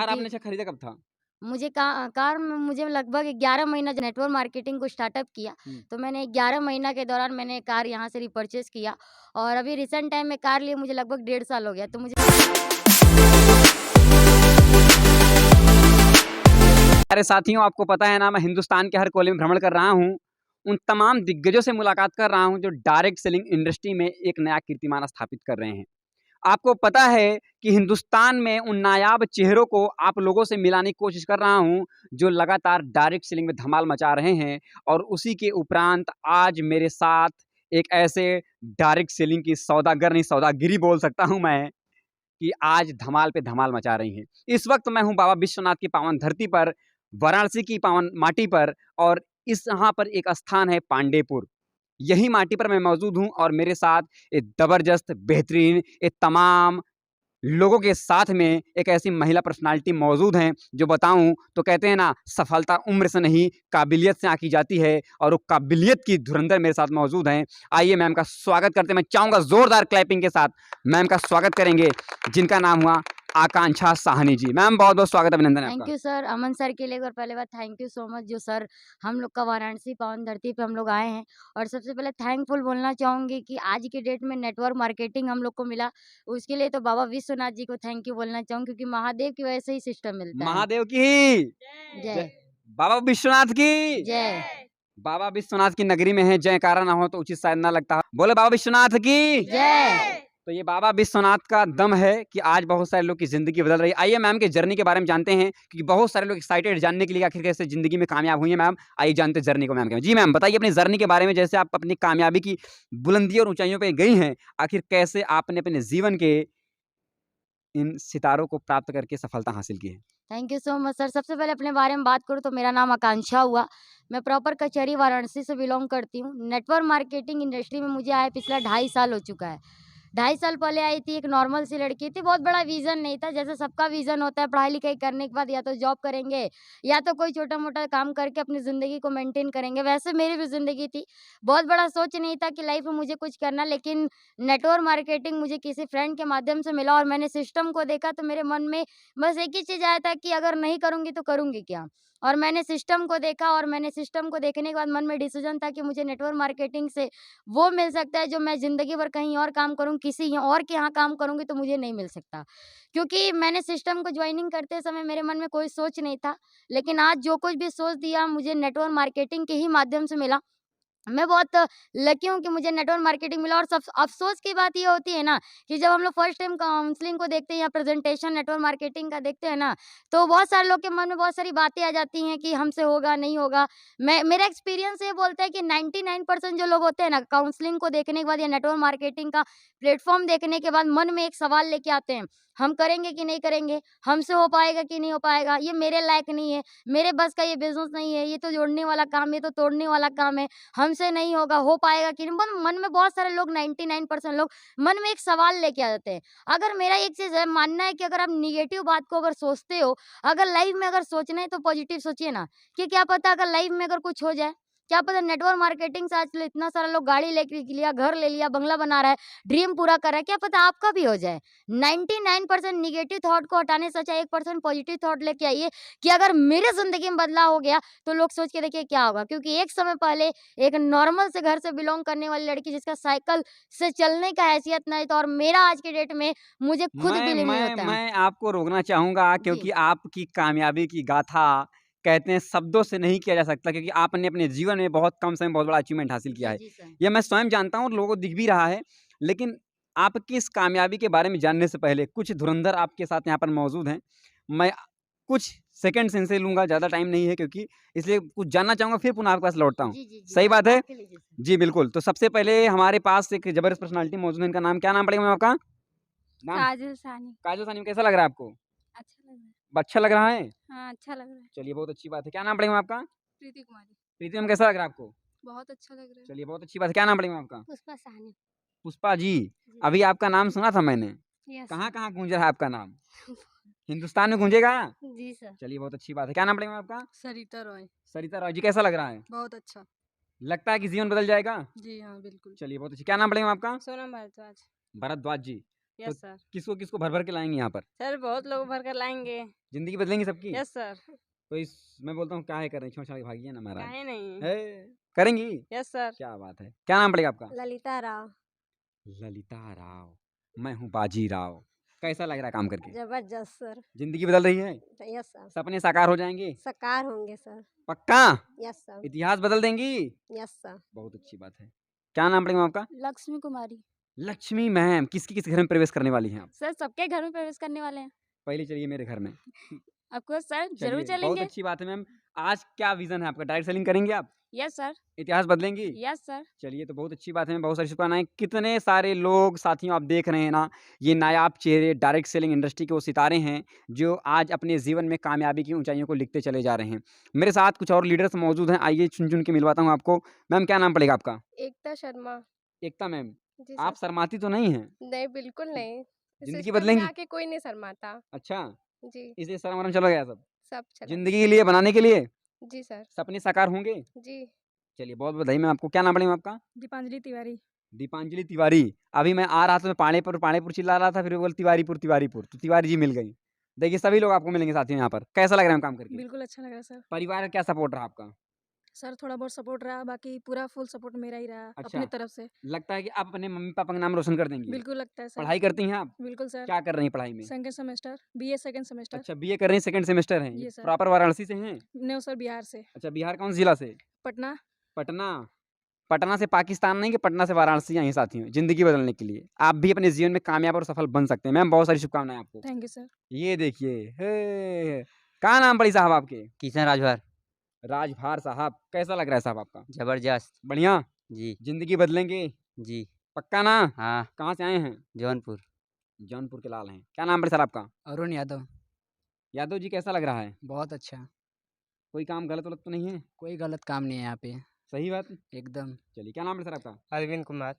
Car कि आपने अच्छा खरीदा कब था? मुझे कार में मुझे लगभग 11 महीना नेटवर्क मार्केटिंग को स्टार्टअप किया, हुँ। तो मैंने 11 महीना के दौरान मैंने कार यहाँ से रिपर्चेज़ किया और अभी रिसेंट टाइम में कार लिए मुझे लगभग 1.5 साल हो गया। तो मुझे प्यारे साथियों, आपको पता है ना मैं हिंदुस्तान के हर कोने में भ्रमण कर रहा हूँ। उन तमाम दिग्गजों से मुलाकात कर रहा हूँ जो डायरेक्ट सेलिंग इंडस्ट्री में एक नया कीर्तिमान स्थापित कर रहे हैं। आपको पता है कि हिंदुस्तान में उन नायाब चेहरों को आप लोगों से मिलाने की कोशिश कर रहा हूँ, जो लगातार डायरेक्ट सेलिंग में धमाल मचा रहे हैं और उसी के उपरांत आज मेरे साथ एक ऐसे डायरेक्ट सेलिंग की सौदागर नहीं, सौदागिरी बोल सकता हूँ मैं, कि आज धमाल पे धमाल मचा रही हैं। इस वक़्त मैं हूँ बाबा विश्वनाथ की पावन धरती पर, वाराणसी की पावन माटी पर और इस यहाँ पर एक स्थान है पांडेयपुर। यही माटी पर मैं मौजूद हूँ और मेरे साथ एक ज़बरदस्त, बेहतरीन, एक तमाम लोगों के साथ में एक ऐसी महिला पर्सनैलिटी मौजूद हैं, जो बताऊँ तो कहते हैं ना, सफलता उम्र से नहीं, काबिलियत से आँकी जाती है और वो काबिलियत की धुरंधर मेरे साथ मौजूद हैं। आइए मैम का स्वागत करते हैं। मैं चाहूँगा ज़ोरदार क्लैपिंग के साथ मैम का स्वागत करेंगे, जिनका नाम हुआ आकांक्षा साहनी जी। मैम बहुत-बहुत स्वागत, अभिनंदन है थैंक आपका। यू सर, अमन सर के लिए एक बार पहले बात थैंक यू सो मच जो सर हम लोग का वाराणसी पावन धरती पे हम लोग आए हैं और सबसे पहले थैंकफुल बोलना चाहूँगी कि आज की डेट में नेटवर्क मार्केटिंग हम लोग को मिला, उसके लिए तो बाबा विश्वनाथ जी को थैंक यू बोलना चाहूँगी क्योंकि महादेव की वजह से ही सिस्टम मिलता है। महादेव की जय, जय, बाबा विश्वनाथ की जय, बाबा विश्वनाथ की नगरी में है, जयकारा ना हो तो उचित शायद ना लगता। बोले बाबा विश्वनाथ की। जय। तो ये बाबा विश्वनाथ का दम है कि आज बहुत सारे लोग की ज़िंदगी बदल रही है। आइए मैम के जर्नी के बारे में जानते हैं, क्योंकि बहुत सारे लोग एक्साइटेड जानने के लिए आखिर कैसे ज़िंदगी में कामयाब हुई हैं मैम। आइए जानते हैं जर्नी को मैम के। जी मैम, बताइए अपनी जर्नी के बारे में, जैसे आप अपनी कामयाबी की बुलंदी और ऊँचाइयों पे गई हैं, आखिर कैसे आपने अपने जीवन के इन सितारों को प्राप्त करके सफलता हासिल की है? Thank you so much sir. सबसे पहले अपने बारे में बात करूँ तो मेरा नाम आकांक्षा हुआ। मैं प्रॉपर कचहरी वाराणसी से बिलॉन्ग करती हूँ। नेटवर्क मार्केटिंग इंडस्ट्री में मुझे आए पिछला 2.5 साल हो चुका है। 2.5 साल पहले आई थी, एक नॉर्मल सी लड़की थी, बहुत बड़ा विज़न नहीं था, जैसे सबका विज़न होता है पढ़ाई-लिखाई करने के बाद या तो जॉब करेंगे या तो कोई छोटा-मोटा काम करके अपनी ज़िंदगी को मेंटेन करेंगे, वैसे मेरी भी ज़िंदगी थी। बहुत बड़ा सोच नहीं था कि लाइफ़ में मुझे कुछ करना, लेकिन नेटवर्क मार्केटिंग मुझे किसी फ्रेंड के माध्यम से मिला और मैंने सिस्टम को देखा तो मेरे मन में बस एक ही चीज़ आया था कि अगर नहीं करूँगी तो करूँगी क्या? और मैंने सिस्टम को देखा और मैंने सिस्टम को देखने के बाद मन में डिसीज़न था कि मुझे नेटवर्क मार्केटिंग से वो मिल सकता है जो मैं ज़िंदगी भर कहीं और काम करूँ, किसी और के यहाँ काम करूँगी तो मुझे नहीं मिल सकता। क्योंकि मैंने सिस्टम को जॉइनिंग करते समय मेरे मन में कोई सोच नहीं था, लेकिन आज जो कुछ भी सोच दिया मुझे नेटवर्क मार्केटिंग के ही माध्यम से मिला। मैं बहुत लकी हूँ कि मुझे नेटवर्क मार्केटिंग मिला और सब अफ़सोस की बात ये होती है ना कि जब हम लोग फर्स्ट टाइम काउंसलिंग को देखते हैं या प्रेज़ेंटेशन नेटवर्क मार्केटिंग का देखते हैं ना, तो बहुत सारे लोग के मन में बहुत सारी बातें आ जाती हैं कि हमसे होगा, नहीं होगा। मेरा एक्सपीरियंस ये बोलता है कि 99% जो लोग होते हैं ना, काउंसलिंग को देखने के बाद या नेटवर्क मार्केटिंग का प्लेटफ़ॉर्म देखने के बाद मन में एक सवाल लेके आते हैं, हम करेंगे कि नहीं करेंगे? हमसे हो पाएगा कि नहीं हो पाएगा? ये मेरे लायक नहीं है, मेरे बस का ये बिज़नेस नहीं है, ये तो जोड़ने वाला काम है, ये तो तोड़ने वाला काम है। हमसे नहीं होगा, हो पाएगा कि नहीं? मन में बहुत सारे लोग 99% लोग मन में एक सवाल लेके आ जाते हैं। अगर मेरा एक चीज़ है, मानना है कि अगर आप नेगेटिव बात को अगर सोचते हो, अगर लाइफ़ में अगर सोचना है तो पॉज़िटिव सोचिए ना, कि क्या पता अगर लाइफ़ में अगर कुछ हो जाए? क्या पता नेटवर्क मार्केटिंग से आजकल इतना सारा लोग गाड़ी लेके लिया, घर ले लिया, बंगला बना रहा है, ड्रीम पूरा कर रहा है, क्या पता आपका भी हो जाए? 99% नेगेटिव थॉट को हटाने से अच्छा 1% पॉज़िटिव थॉट लेके आइए कि अगर मेरे ज़िंदगी में बदलाव हो गया, तो लोग सोच के देखिए क्या होगा? क्योंकि एक समय पहले एक नॉर्मल से घर से बिलॉन्ग करने वाली लड़की जिसका साइकिल से चलने का हैसियत नहीं था और मेरा आज के डेट में मुझे खुद मैं बिलीव नहीं मैं होता है। मैं आपको रोकना चाहूँगा, जी। क्योंकि आपकी कामयाबी की गाथा कहते हैं शब्दों से नहीं किया जा सकता, क्योंकि आपने अपने जीवन में बहुत कम समय में बहुत बड़ा अचीवमेंट हासिल किया जी, है। जी सर। ये मैं स्वयं जानता हूँ और लोगों को दिख भी रहा है। लेकिन आपकी इस कामयाबी के बारे में जानने से पहले कुछ धुरंधर आपके साथ यहाँ पर मौजूद हैं। मैं कुछ सेकंड्स इनसे लूँगा, ज़्यादा टाइम नहीं है, क्योंकि इसलिए कुछ जानना चाहूँगा, फिर पुनः आपके पास लौटता हूँ। जी, जी, जी। सही बात है? आपके लिए जी सर। जी, बिल्कुल। तो सबसे पहले हमारे पास एक ज़बरदस्त पर्सनैलिटी मौजूद है। इनका नाम क्या नाम पड़ेगा मैम आपका? नाम? काजल सानी। काजल सानी, कैसा लग रहा है आपको? अच्छा लग रहा है। अच्छा लग रहा है? हाँ, अच्छा लग रहा है। चलिए बहुत अच्छी बात है। क्या नाम पड़ेगा मैम आपका? प्रीति कुमारी। प्रीति मैम, कैसा लग रहा है आपको? बहुत अच्छा लग रहा है। चलिए बहुत अच्छी बात है। क्या नाम पड़ेगा मैम आपका? पुष्पा साहनी। पुष्पा जी, जी। अभी आपका नाम सुना था मैंने। Yes sir. कहाँ-कहाँ गूँज रहा है आपका नाम? हिंदुस्तान में गूँजेगा? जी सर। चलिए बहुत अच्छी बात है। क्या नाम पड़ेगा मैम आपका? सरिता रॉय। सरिता रॉय जी, कैसा लग रहा है? बहुत अच्छा। लगता है कि जीवन बदल जाएगा? जी हाँ, बिल्कुल। चलिए बहुत अच्छी। क्या नाम पड़ेगा मैम आपका? सोनम भारद्वाज। भरद्वाज जी, यस सर। किसको किसको भर भर के लाएंगे यहाँ पर? सर बहुत लोग भर कर लाएंगे। जिंदगी बदलेंगी सबकी? Yes sir. तो इस मैं बोलता हूँ क्या है कर रहे हैं, छोड़ छाड़ के भागिए ना महाराज। काहे नहीं। है करेंगी? Yes sir. क्या बात है, क्या नाम पड़ेगा आपका? ललिता राव। ललिता राव। मैं हूँ बाजी राव। कैसा लग रहा है काम करके? जबरदस्त सर। जिंदगी बदल रही है? Yes sir. सपने साकार हो जाएंगे? साकार होंगे सर। पक्का? Yes sir. इतिहास बदल देंगी? Yes sir. बहुत अच्छी बात है। क्या नाम पड़ेगा आपका? लक्ष्मी कुमारी। लक्ष्मी मैम, किसकी किस घर में प्रवेश करने वाली हैं आप? सर सबके घर में प्रवेश करने वाले हैं। पहले चलिए मेरे घर में। आपको सर जरूर चलिए, बहुत चलेंगे। अच्छी बात है मैम। आज क्या विजन है आपका? डायरेक्ट सेलिंग करेंगे आप? Yes sir. इतिहास बदलेंगी? Yes sir. चलिए तो बहुत अच्छी बात है, बहुत सारी शुभकामनाएं। कितने सारे लोग साथियों आप देख रहे हैं ना, ये नायाब चेहरे डायरेक्ट सेलिंग इंडस्ट्री के वो सितारे हैं जो आज अपने जीवन में कामयाबी की ऊंचाइयों को लिखते चले जा रहे हैं। मेरे साथ कुछ और लीडर्स मौजूद हैं, आइए चुन चुन के मिलवाता हूँ आपको। मैम क्या नाम पड़ेगा आपका? एकता शर्मा। एकता मैम, जी आप सर। शर्माती तो नहीं हैं? नहीं बिल्कुल नहीं। जिंदगी सिस्टम में बदलेंगी? आके कोई नहीं शर्माता। अच्छा, जी। इसलिए शर्म वरम चला गया सब? सब चला। जिंदगी के लिए बनाने के लिए जी सर। सपने साकार होंगे? जी। चलिए बहुत बधाई मैम आपको। क्या नाम पड़ेगा आपका? दीपांजलि तिवारी। दीपांजलि तिवारी। अभी मैं आ रहा था, मैं पाणेपुर चिल्ला रहा था, फिर वो बोल तिवारीपुर, तो तिवारी जी मिल गई। देखिए सभी लोग आपको मिलेंगे साथियों यहाँ पर। कैसा लग रहा है काम करके? बिल्कुल अच्छा लग रहा है सर। परिवार का क्या सपोर्ट रहा आपका? सर थोड़ा बहुत सपोर्ट रहा, बाकी पूरा फुल सपोर्ट मेरा ही रहा अच्छा। अपनी तरफ से। लगता है कि आप अपने मम्मी पापा का नाम रोशन कर देंगी? बिल्कुल लगता है सर। पढ़ाई करती हैं आप? बिल्कुल सर। क्या कर रही हैं पढ़ाई में? Second semester BA second semester. अच्छा, बीए कर रही हैं, सेकंड सेमेस्टर है। जी सर। प्रॉपर वाराणसी से हैं? न्यू सर बिहार से। अच्छा, बिहार कौन से जिला से? पटना। पटना। पटना से पाकिस्तान नहीं कि पटना से वाराणसी आई हैं साथियों, जिंदगी बदलने के लिए। आप भी अपने जीवन में कामयाब और सफल बन सकते हैं। मैम बहुत सारी शुभकामनाएं आपको। Thank you sir. ये देखिए, क्या नाम पड़ी साहब आपके? किशन राजभर। राजभार साहब, कैसा लग रहा है साहब आपका? जबरदस्त। बढ़िया। जी। जिंदगी बदलेंगे? जी। पक्का ना? हाँ। कहाँ से आए हैं? जौनपुर। जौनपुर के लाल हैं। क्या नाम पड़े सर आपका? अरुण यादव। यादव जी कैसा लग रहा है? बहुत अच्छा। कोई काम गलत वलत तो नहीं है? कोई गलत काम नहीं है यहाँ पे। सही बात? एकदम। चलिए, क्या नाम है सर आपका? अरविंद कुमार।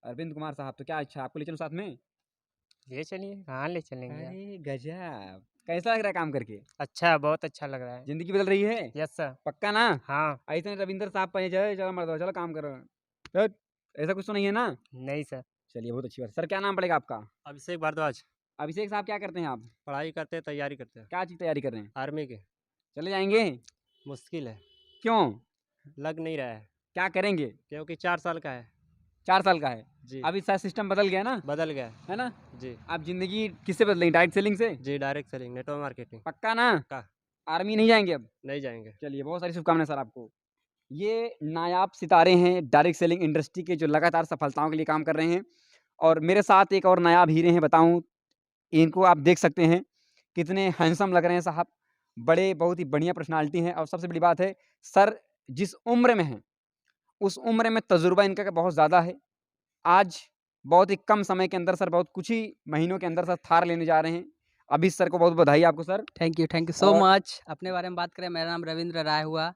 अरविंद कुमार साहब, तो क्या अच्छा आपको ले चलूं साथ में? ले चलिए, कहाँ ले चलेंगे आप? अरे गजब, कैसा लग रहा है काम करके? अच्छा, बहुत अच्छा लग रहा है। जिंदगी बदल रही है? Yes sir. पक्का ना? हाँ। ऐसे रविंदर साहब पे जाए, चलो मर्द चलो काम करो, हट, ऐसा कुछ तो नहीं है ना? नहीं सर। चलिए बहुत अच्छी बात। सर क्या नाम पड़ेगा आपका? अभिषेक भारद्वाज। अभिषेक साहब क्या करते हैं आप? पढ़ाई करते हैं, तैयारी करते हैं क्या चीज़ तैयारी कर रहे हैं? आर्मी के। चले जाएंगे? मुश्किल है, क्यों? लग नहीं रहा है क्या करेंगे? क्योंकि 4 साल का है। 4 साल का है। जी। अभी सारा सिस्टम बदल गया ना, बदल गया है ना? जी। आप जिंदगी किससे बदलेंगे? डायरेक्ट सेलिंग से? जी, डायरेक्ट सेलिंग, नेटवर्क मार्केटिंग। पक्का ना? पक्का। आर्मी नहीं जाएंगे अब? नहीं जाएंगे। चलिए बहुत सारी शुभकामनाएं सर आपको। ये नायाब सितारे हैं डायरेक्ट सेलिंग इंडस्ट्री के, जो लगातार सफलताओं के लिए काम कर रहे हैं। और मेरे साथ एक और नायाब हीरे हैं, बताऊं इनको आप देख सकते हैं, कितने हैंडसम लग रहे हैं साहब, बड़े बहुत ही बढ़िया पर्सनालिटी हैं। और सबसे बड़ी बात है, सर जिस उम्र में हैं उस उम्र में तजुर्बा इनका बहुत ज़्यादा है। आज बहुत ही कम समय के अंदर सर, बहुत कुछ ही महीनों के अंदर सर थार लेने जा रहे हैं। अभी सर को बहुत बधाई आपको सर। थैंक यू सो और- मच। अपने बारे में बात करें, मेरा नाम रविंद्र राय हुआ,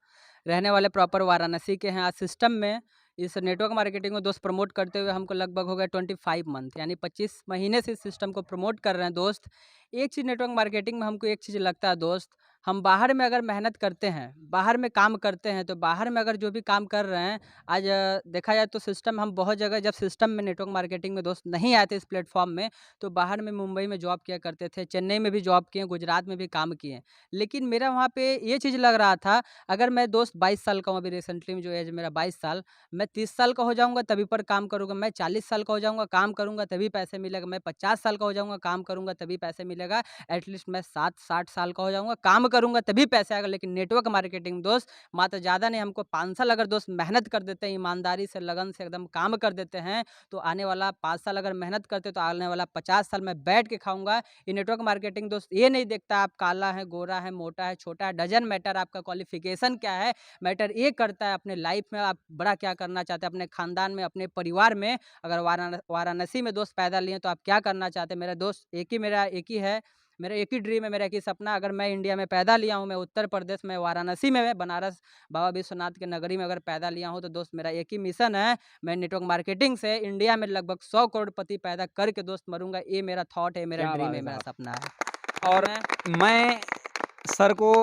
रहने वाले प्रॉपर वाराणसी के हैं। आज सिस्टम में इस नेटवर्क मार्केटिंग में दोस्त प्रमोट करते हुए हमको लगभग हो गया 25 मंथ, यानी 25 महीने से इस सिस्टम को प्रमोट कर रहे हैं दोस्त। एक चीज़ नेटवर्क मार्केटिंग में हमको एक चीज़ लगता है दोस्त, हम बाहर में अगर मेहनत करते हैं, बाहर में काम करते हैं, तो बाहर में अगर जो भी काम कर रहे हैं, आज देखा जाए तो सिस्टम, हम बहुत जगह जब सिस्टम में नेटवर्क मार्केटिंग में दोस्त नहीं आए थे इस प्लेटफॉर्म में, तो बाहर में मुंबई में जॉब किया करते थे, चेन्नई में भी जॉब किए, गुजरात में भी काम किए। लेकिन मेरा वहाँ पे ये चीज़ लग रहा था, अगर मैं दोस्त 22 साल का हूँ, अभी रिसेंटली में जो एज मेरा 22 साल, मैं 30 साल का हो जाऊँगा तभी पर काम करूँगा, मैं 40 साल का हो जाऊँगा काम करूँगा तभी पैसे मिलेगा, मैं 50 साल का हो जाऊँगा काम करूँगा तभी पैसे मिलेगा, एटलीस्ट मैं 60 साल का हो जाऊँगा काम करूँगा तभी पैसे आएगा। लेकिन नेटवर्क मार्केटिंग दोस्त मात्र ज़्यादा नहीं, हमको 5 साल अगर दोस्त मेहनत कर देते हैं, ईमानदारी से लगन से एकदम काम कर देते हैं, तो आने वाला 5 साल अगर मेहनत करते तो आने वाला 50 साल मैं बैठ के खाऊंगा। ये नेटवर्क मार्केटिंग दोस्त ये नहीं देखता आप काला है, गोरा है, मोटा है, छोटा है, डजन मैटर आपका क्वालिफिकेशन क्या है, मैटर ये करता है अपने लाइफ में आप बड़ा क्या करना चाहते हैं, अपने खानदान में, अपने परिवार में। अगर वाराणसी में दोस्त पैदा लिए तो आप क्या करना चाहते हैं। मेरा दोस्त मेरा एक ही है, मेरा एक ही ड्रीम है, मेरा एक ही सपना, अगर मैं इंडिया में पैदा लिया हूँ, मैं उत्तर प्रदेश में वाराणसी में, मैं बनारस बाबा विश्वनाथ के नगरी में अगर पैदा लिया हूँ, तो दोस्त मेरा एक ही मिशन है, मैं नेटवर्क मार्केटिंग से इंडिया में लगभग 100 करोड़पति पैदा करके दोस्त मरूंगा। ये मेरा थॉट है, मेरा क्या ड्रीम बात है, है मेरा साहब। सपना है। और मैं सर को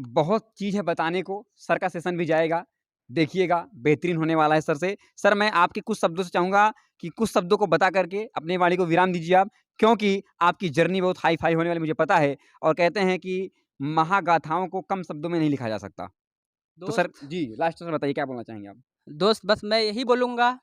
बहुत चीज़ है बताने को, सर का सेशन भी जाएगा, देखिएगा बेहतरीन होने वाला है सर से। सर मैं आपके कुछ शब्दों से चाहूँगा कि कुछ शब्दों को बता करके अपनी वाणी को विराम दीजिए आप, क्योंकि आपकी जर्नी बहुत हाई-फाई होने वाली मुझे पता है और कहते हैं कि महागाथाओं को कम शब्दों में नहीं लिखा जा सकता। तो सर दोस्त जी, लास्ट में बताइए क्या बोलना चाहेंगे आप? दोस्त बस मैं यही बोलूँगा,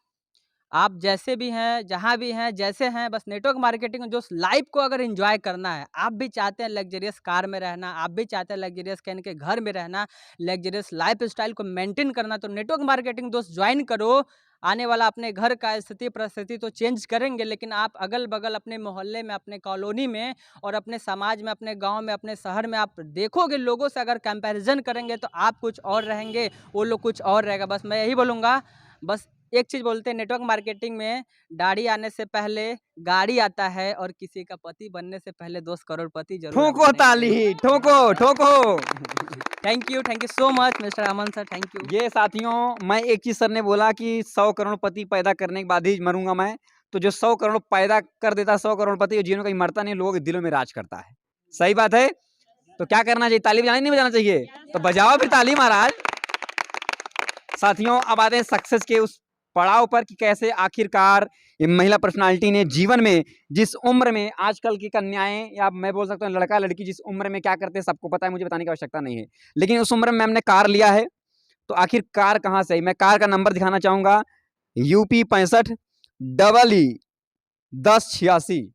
आप जैसे भी हैं, जहाँ भी हैं, जैसे हैं, बस नेटवर्क मार्केटिंग जो लाइफ को अगर एन्जॉय करना है, आप भी चाहते हैं लग्ज़रियस कार में रहना, आप भी चाहते हैं लग्ज़रियस कहीं न कहीं घर में रहना, लग्ज़रियस लाइफ़स्टाइल को मेंटेन करना, तो नेटवर्क मार्केटिंग दोस्त जॉइन करो। आने वाला अपने घर का स्थिति परिस्थिति तो चेंज करेंगे, लेकिन आप अगल-बगल अपने मोहल्ले में, अपने कॉलोनी में और अपने समाज में, अपने गाँव में, अपने शहर में आप देखोगे लोगों से अगर कंपैरिज़न करेंगे, तो आप कुछ और रहेंगे, वो लोग कुछ और रहेगा। बस मैं यही बोलूँगा, बस एक चीज़ बोलते हैं नेटवर्क मार्केटिंग में दाढ़ी आने से पहले गाड़ी आता है और किसी का पति बनने से पहले दोस्त करोड़पति ज़रूर आप ठोको बनेंगे। ताली, ठोको, ठोको। Thank you so much mister Aman sir, thank you. ये साथियों, मैं एक चीज़ सर ने बोला कि 100 करोड़पति पैदा करने के बाद ही मरूँगा मैं, तो जो 100 करोड़ पैदा कर देता है 100 करोड़पति, वो जीवन में कहीं मरता नहीं, लोगों के दिलों में राज करता है। सही बात है? तो क्या करना चाहिए? ताली बजानी नहीं बजाना चाहिए? तो बजाओ फिर ताली महाराज। साथियों, अब आते हैं सक्सेस के उस पड़ाव पर कि कैसे आखिरकार ये महिला पर्सनालिटी ने जीवन में जिस उम्र में आजकल की कन्याएं या मैं बोल सकता हूँ लड़का लड़की जिस उम्र में क्या करते हैं सबको पता है, मुझे बताने की आवश्यकता नहीं है, लेकिन उस उम्र में हमने कार लिया है। तो आखिर कार कहाँ से आई? मैं कार का नंबर दिखाना चाहूंगा, यूपी 65 1086।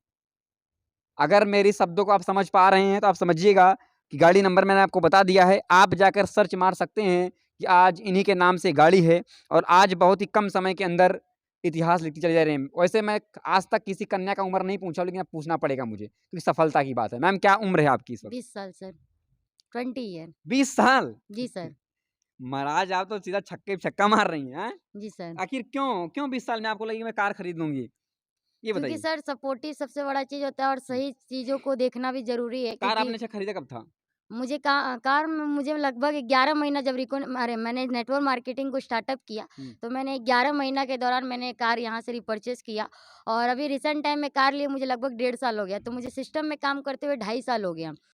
अगर मेरी शब्दों को आप समझ पा रहे हैं तो आप समझिएगा कि गाड़ी नंबर मैंने आपको बता दिया है। आप जाकर सर्च मार सकते हैं कि आज इन्हीं के नाम से गाड़ी है और आज बहुत ही कम समय के अंदर इतिहास लिखती चली जा रही है। वैसे मैं आज तक किसी कन्या का उम्र नहीं पूछा, लेकिन अब पूछना पड़ेगा मुझे क्योंकि सफलता की बात है। मैम क्या उम्र है आपकी इस वक्त? 20 साल सर, 20 ईयर। 20 साल? जी सर, महाराज आप तो सीधा छक्के पे छक्का मार रही हैं। जी सर। आखिर क्यों 20 साल में आपको लगी कि मैं कार खरीद लूंगी? ये क्योंकि बताइए। सर सपोर्टिव सबसे बड़ा चीज़ होता है और सही चीज़ों को देखना भी ज़रूरी है, कार क्योंकि आपने अच्छा खरीदा कब था? मुझे कार में मुझे लगभग 11 महीना जब मैंने नेटवर्क मार्केटिंग को स्टार्टअप किया, तो मैंने 11 महीना के दौरान मैंने कार यहाँ से रिपर्चेज़ किया और अभी रिसेंट टाइम में कार लिए मुझे लगभग 1.5 साल हो गया। तो मुझे सिस्टम में काम करते हुए 2.5 साल हो गया।